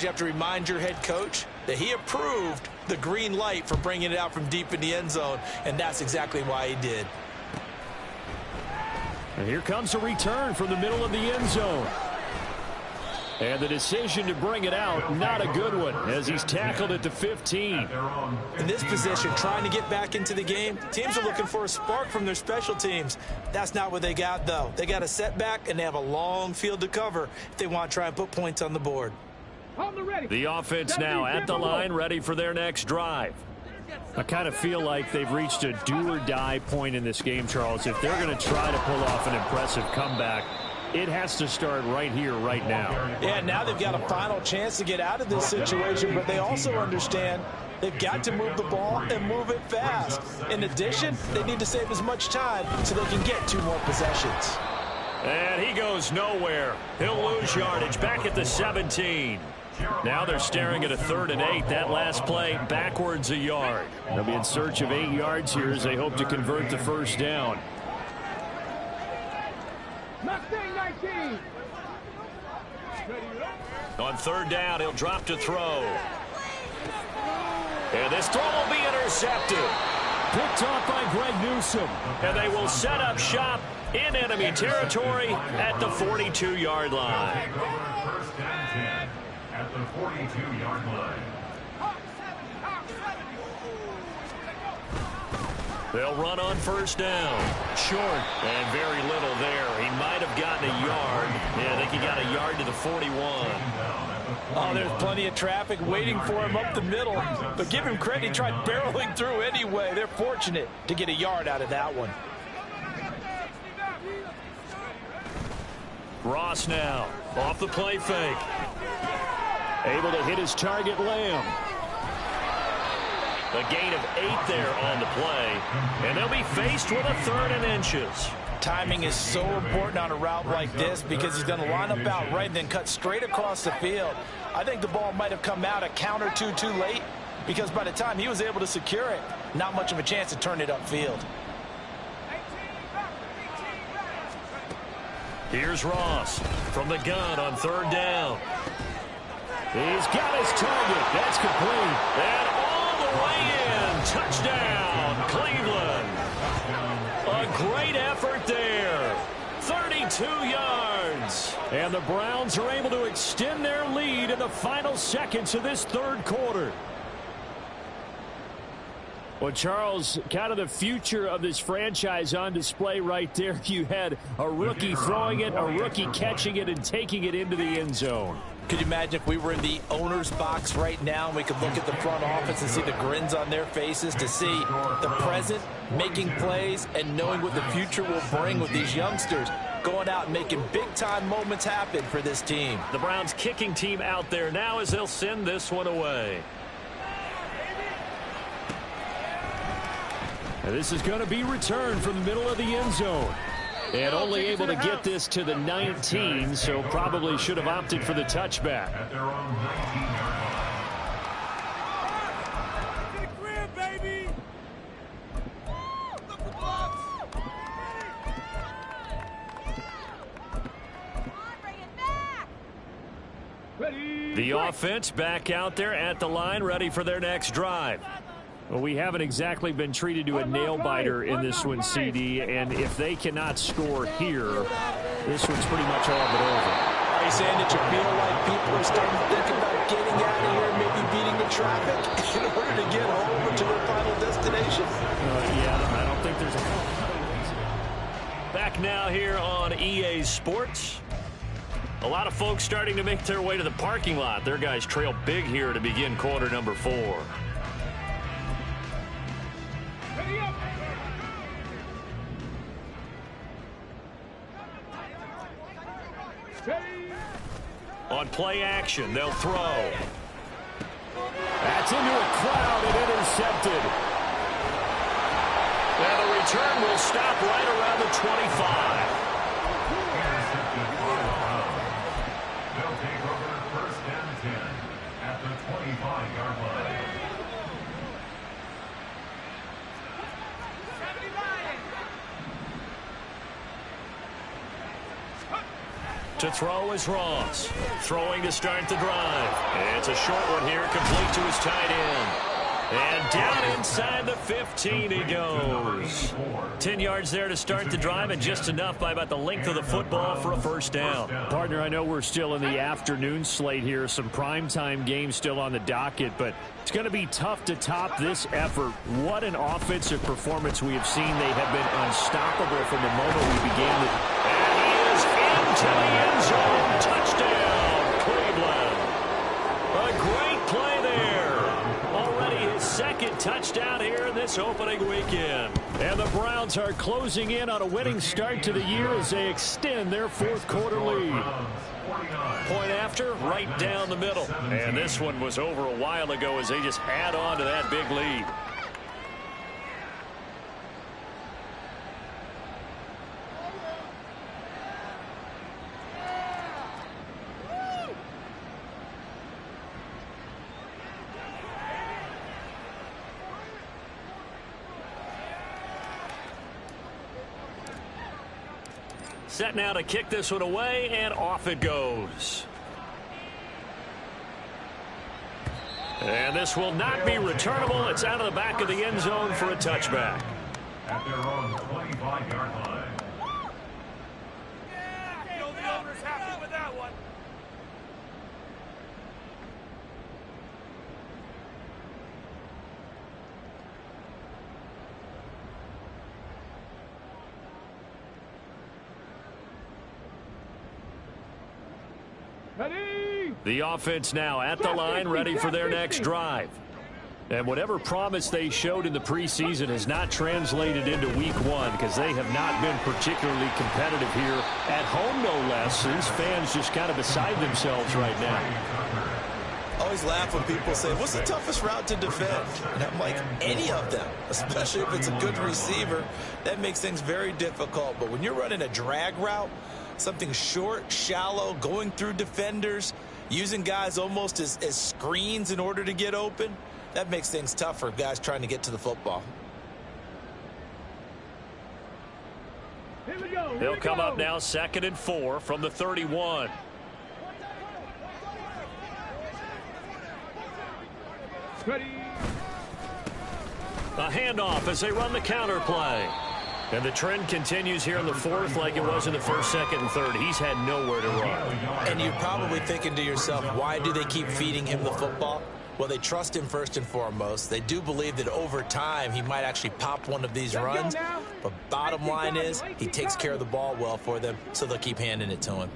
you have to remind your head coach that he approved the green light for bringing it out from deep in the end zone, and that's exactly why he did. And here comes a return from the middle of the end zone. And the decision to bring it out, not a good one, as he's tackled at the 15. In this position, trying to get back into the game, teams are looking for a spark from their special teams. That's not what they got, though. They got a setback, and they have a long field to cover if they want to try and put points on the board. The offense now at the line, ready for their next drive. I kind of feel like they've reached a do-or-die point in this game, Charles. If they're going to try to pull off an impressive comeback, it has to start right here, right now. Yeah, now they've got a final chance to get out of this situation, but they also understand they've got to move the ball and move it fast. In addition, they need to save as much time so they can get 2 more possessions. And he goes nowhere. He'll lose yardage back at the 17. Now they're staring at a 3rd and 8. That last play backwards a yard. They'll be in search of 8 yards here as they hope to convert the first down. On 3rd down, he'll drop to throw. And this throw will be intercepted. Picked off by Greg Newsome. And they will set up shop in enemy territory at the 42-yard line. First and 10 at the 42-yard line. They'll run on 1st down. Short. And very little there. He might have gotten a yard. Yeah, I think he got a yard to the 41. Oh, there's plenty of traffic waiting for him up the middle. But give him credit, he tried barreling through anyway. They're fortunate to get a yard out of that one. Ross now off the play fake. Able to hit his target, Lamb. A gain of 8 there on the play. And they'll be faced with a 3rd and inches. Timing is so important on a route like this because he's going to line up out right and then cut straight across the field. I think the ball might have come out a count or two too late because by the time he was able to secure it, not much of a chance to turn it upfield. Here's Ross from the gun on 3rd down. He's got his target. That's complete. And all the way in. Touchdown, Cleveland. A great effort there. 32 yards. And the Browns are able to extend their lead in the final seconds of this 3rd quarter. Well, Charles, kind of the future of this franchise on display right there. You had a rookie throwing it, a rookie catching it, and taking it into the end zone. Could you imagine if we were in the owner's box right now and we could look at the front office and see the grins on their faces to see the present making plays and knowing what the future will bring with these youngsters going out and making big-time moments happen for this team. The Browns kicking team out there now as they'll send this one away. And this is going to be returned from the middle of the end zone. And only able to get this to the 19, so probably should have opted for the touchback. At their own 19-yard line. The offense back out there at the line, ready for their next drive. Well, we haven't exactly been treated to a nail-biter in this one, CD, and if they cannot score here, this one's pretty much all but over. Are you saying that you feel like people are starting to think about getting out of here and maybe beating the traffic in order to get over to their final destination? Yeah, I don't think there's a... Back now here on EA Sports. A lot of folks starting to make their way to the parking lot. Their guys trail big here to begin quarter number 4. On play action, they'll throw. That's into a crowd and intercepted. And the return will stop right around the 25. They'll take over 1st and 10 at the 25-yard line. To throw is Ross. Throwing to start the drive. It's a short one here, complete to his tight end. And down inside the 15 he goes. 10 yards there to start the drive, and just enough by about the length of the football for a first down. Partner, I know we're still in the afternoon slate here. Some primetime games still on the docket, but it's going to be tough to top this effort. What an offensive performance we have seen. They have been unstoppable from the moment we began the... And he is into the end zone. Touchdown, Cleveland. A great play there. Already his second touchdown here in this opening weekend. And the Browns are closing in on a winning start to the year as they extend their fourth quarter lead. Point after, right down the middle. And this one was over a while ago as they just add on to that big lead. Set now to kick this one away, and off it goes. And this will not be returnable. It's out of the back of the end zone for a touchback. At their own 25-yard line. You know the owner's happy with that one. The offense now at the line, ready for their next drive. And whatever promise they showed in the preseason has not translated into week one, because they have not been particularly competitive here at home, no less. These fans just kind of beside themselves right now. Always laugh when people say, what's the toughest route to defend? And I'm like, any of them, especially if it's a good receiver. That makes things very difficult. But when you're running a drag route, something short, shallow, going through defenders, using guys almost as screens in order to get open, that makes things tough for guys trying to get to the football. They'll come up now 2nd and 4 from the 31. A handoff as they run the counter play. And the trend continues here in the fourth like it was in the first, second, and third. He's had nowhere to run. And you're probably thinking to yourself, why do they keep feeding him the football? Well, they trust him first and foremost. They do believe that over time he might actually pop one of these runs. But bottom line is he takes care of the ball well for them, so they'll keep handing it to him.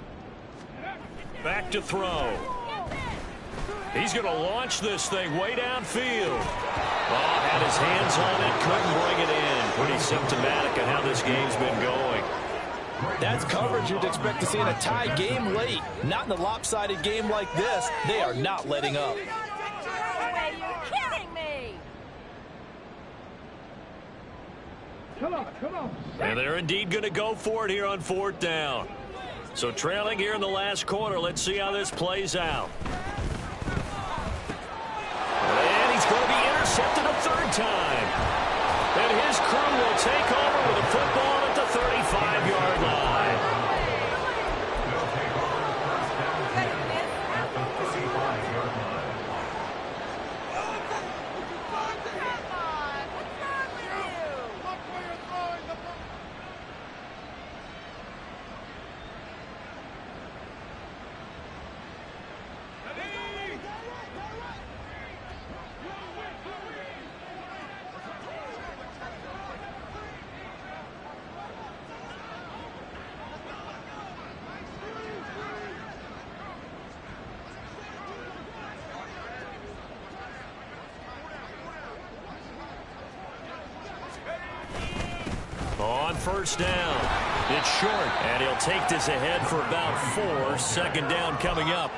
Back to throw. He's going to launch this thing way downfield. Oh, had his hands on it, couldn't bring it in. Pretty symptomatic of how this game's been going. That's coverage you'd expect to see in a tie game late. Not in a lopsided game like this. They are not letting up. You're kidding me! Come on. And they're indeed going to go for it here on 4th down. So trailing here in the last quarter, let's see how this plays out. And he's going to be intercepted a third time. And his crew will take over with a football at the 35-yard line. They'll take over first down at the 35-yard line. Come on! What's wrong with you? On first down, it's short, and he'll take this ahead for about 4. 2nd down coming up.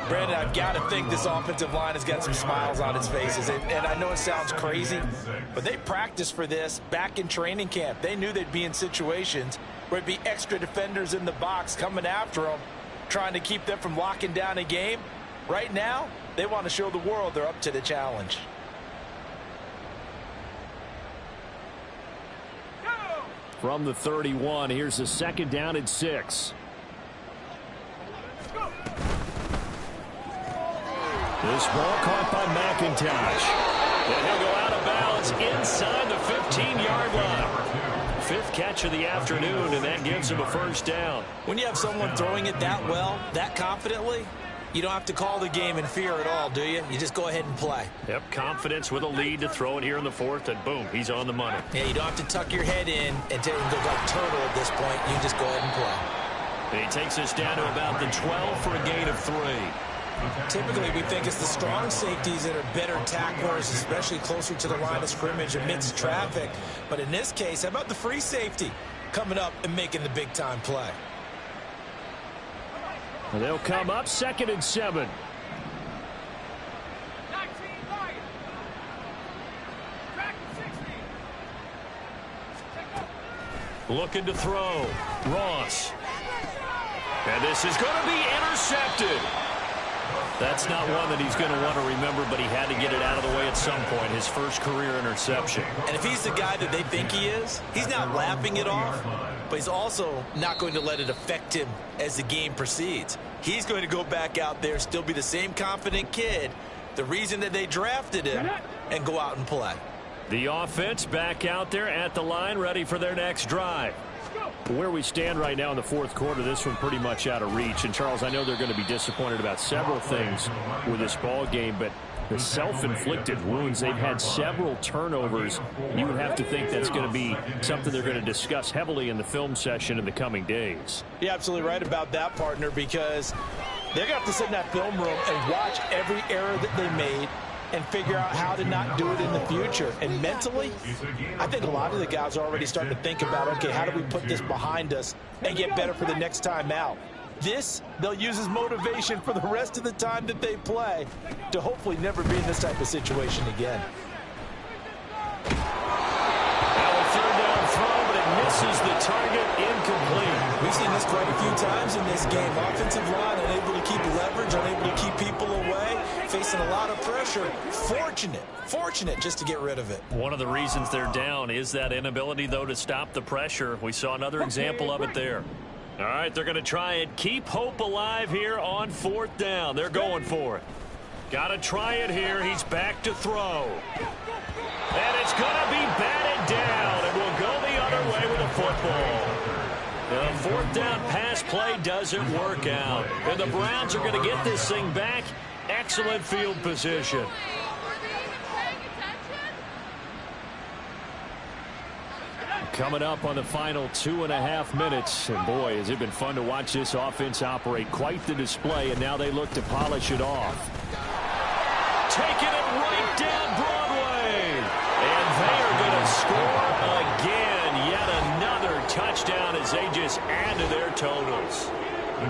Brandon, I've got to think this offensive line has got some smiles on its faces. And I know it sounds crazy, but they practiced for this back in training camp. They knew they'd be in situations where it'd be extra defenders in the box coming after them, trying to keep them from locking down a game. Right now, they want to show the world they're up to the challenge. From the 31, here's the 2nd down and 6. This ball caught by McIntosh. And he'll go out of bounds inside the 15-yard line. Fifth catch of the afternoon, and that gives him a first down. When you have someone throwing it that well, that confidently, you don't have to call the game in fear at all, do you? You just go ahead and play. Yep, confidence with a lead to throw it here in the fourth, and boom, he's on the money. Yeah, you don't have to tuck your head in and go like turtle at this point. You just go ahead and play. And he takes us down to about the 12 for a gain of 3. Typically, we think it's the strong safeties that are better tacklers, especially closer to the line of scrimmage amidst traffic. But in this case, how about the free safety coming up and making the big-time play? And they'll come up 2nd and 7. Looking to throw. Ross. And this is going to be intercepted. That's not one that he's going to want to remember, but he had to get it out of the way at some point. His first career interception. And if he's the guy that they think he is, he's not laughing it off, but he's also not going to let it affect him as the game proceeds. He's going to go back out there, still be the same confident kid, the reason that they drafted him, and go out and play. The offense back out there at the line, ready for their next drive. Where we stand right now in the fourth quarter, this one pretty much out of reach. And, Charles, I know they're going to be disappointed about several things with this ball game, but the self-inflicted wounds, they've had several turnovers. You would have to think that's going to be something they're going to discuss heavily in the film session in the coming days. You're absolutely right about that, partner, because they're going to have to sit in that film room and watch every error that they made and figure out how to not do it in the future. And mentally, I think a lot of the guys are already starting to think about, okay, how do we put this behind us and get better for the next time out? This, they'll use as motivation for the rest of the time that they play to hopefully never be in this type of situation again. Now a third down throw, but it misses the target, incomplete. We've seen this quite a few times in this game. Offensive line unable to keep leverage, unable to keep people away, facing a lot of pressure. Fortunate just to get rid of it. One of the reasons they're down is that inability, though, to stop the pressure. We saw another example of it there. All right, they're going to try and keep hope alive here on 4th down. They're going for it. Got to try it here. He's back to throw. And it's going to be batted down, and we'll go the other way with the football. The 4th down pass play doesn't work out. And the Browns are going to get this thing back. Excellent field position. Coming up on the final 2.5 minutes. And boy, has it been fun to watch this offense operate. Quite the display, and now they look to polish it off. Taking it right down Broadway. And they are going to score again. Yet another touchdown as they just add to their totals.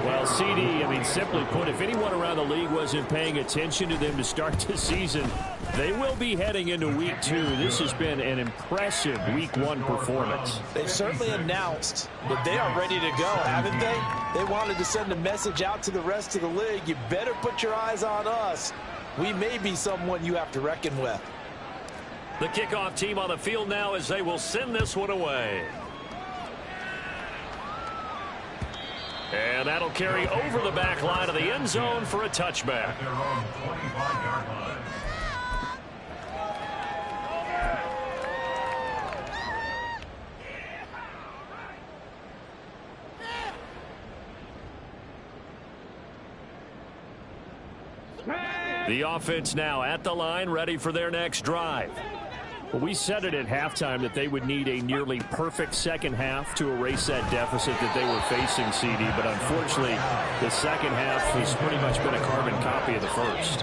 Well, CD, I mean, simply put, if anyone around the league wasn't paying attention to them to start the season, they will be heading into Week 2. This has been an impressive Week 1 performance. They've certainly announced that they are ready to go, haven't they? They wanted to send a message out to the rest of the league. You better put your eyes on us. We may be someone you have to reckon with. The kickoff team on the field now as they will send this one away. And that'll carry over the back line of the end zone for a touchback. At their own 25-yard line. The offense now at the line, ready for their next drive. Well, we said it at halftime that they would need a nearly perfect second half to erase that deficit that they were facing, CD. But unfortunately, the second half has pretty much been a carbon copy of the first.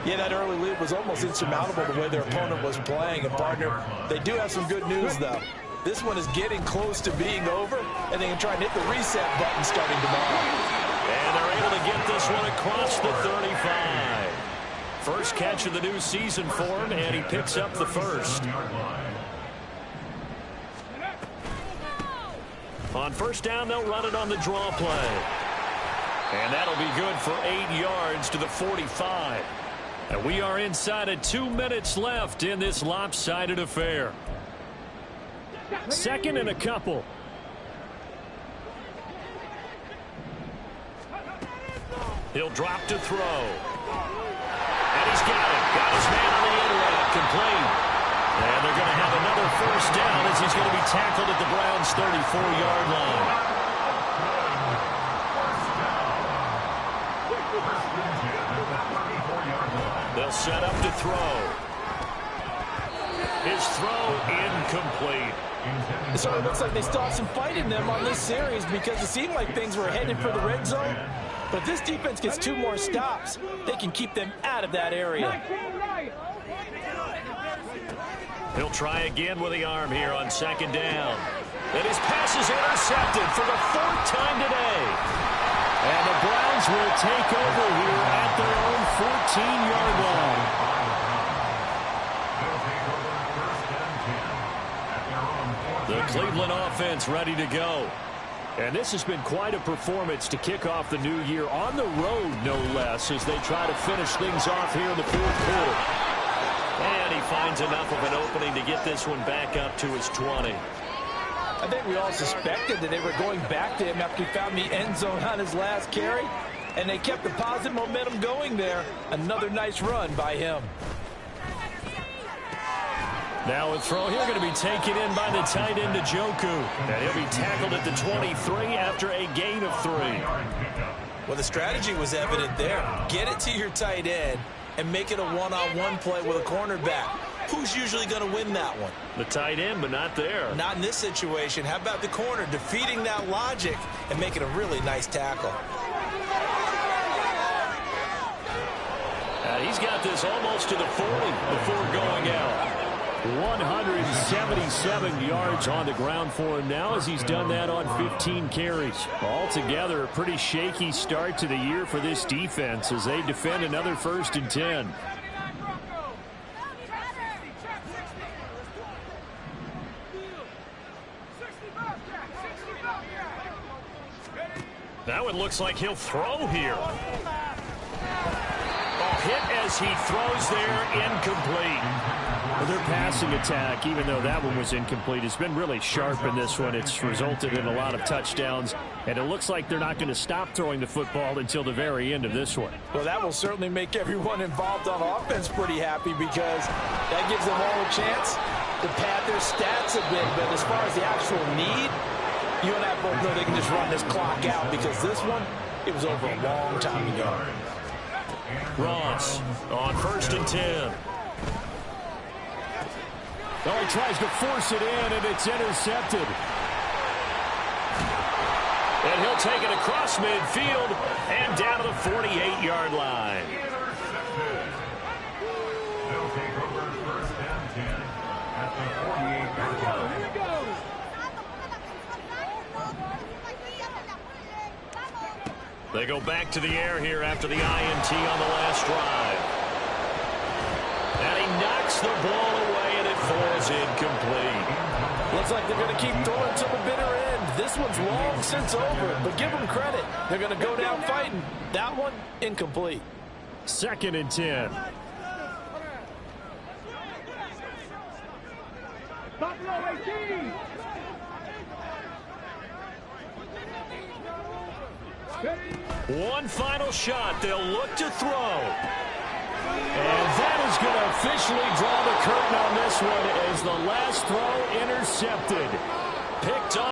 Yeah, that early lead was almost insurmountable the way their opponent was playing. And, partner, they do have some good news, though. This one is getting close to being over, and they can try and hit the reset button starting tomorrow. And they're able to get this one across the 35. First catch of the new season for him, and he picks up the first. On first down, they'll run it on the draw play. And that'll be good for 8 yards to the 45. And we are inside of 2 minutes left in this lopsided affair. Second and a couple. He'll drop to throw. he's going to be tackled at the Browns' 34-yard line. They'll set up to throw. His throw incomplete. So it looks like they still have some fight in them on this series because it seemed like things were headed for the red zone. But if this defense gets 2 more stops, they can keep them out of that area. He'll try again with the arm here on 2nd down. And his pass is intercepted for the 4th time today. And the Browns will take over here at their own 14-yard line. The Cleveland offense ready to go. And this has been quite a performance to kick off the new year on the road, no less, as they try to finish things off here in the 4th quarter. And he finds enough of an opening to get this one back up to his 20. I think we all suspected that they were going back to him after he found the end zone on his last carry, and they kept the positive momentum going there. Another nice run by him. Now a throw here going to be taken in by the tight end Njoku. And he'll be tackled at the 23 after a gain of 3. Well, the strategy was evident there. Get it to your tight end and make it a one-on-one play with a cornerback. Who's usually going to win that one? The tight end, but not there. Not in this situation. How about the corner defeating that logic and making a really nice tackle? He's got this almost to the 40 before going out. 177 yards on the ground for him now as he's done that on 15 carries. Altogether, a pretty shaky start to the year for this defense as they defend another 1st and 10. Now it looks like he'll throw here. Hit as he throws there, incomplete. Well, their passing attack, even though that one was incomplete, has been really sharp in this one. It's resulted in a lot of touchdowns, and it looks like they're not going to stop throwing the football until the very end of this one. Well, that will certainly make everyone involved on offense pretty happy because that gives them all a chance to pad their stats a bit. But as far as the actual need, you and I both know they can just run this clock out because this one, it was over a long time ago. Ross on 1st and 10. Oh, he tries to force it in, and it's intercepted. And he'll take it across midfield and down to the 48-yard line. They'll take over 1st and 10 at the 48-yard line. They go back to the air here after the INT on the last drive. And he knocks the ball away, and it falls incomplete. Looks like they're going to keep throwing to the bitter end. This one's long since over, but give them credit. They're going to go down fighting. That one, incomplete. 2nd and 10. Buffalo 18. One final shot. They'll look to throw. And that is going to officially draw the curtain on this one as the last throw intercepted. Picked up.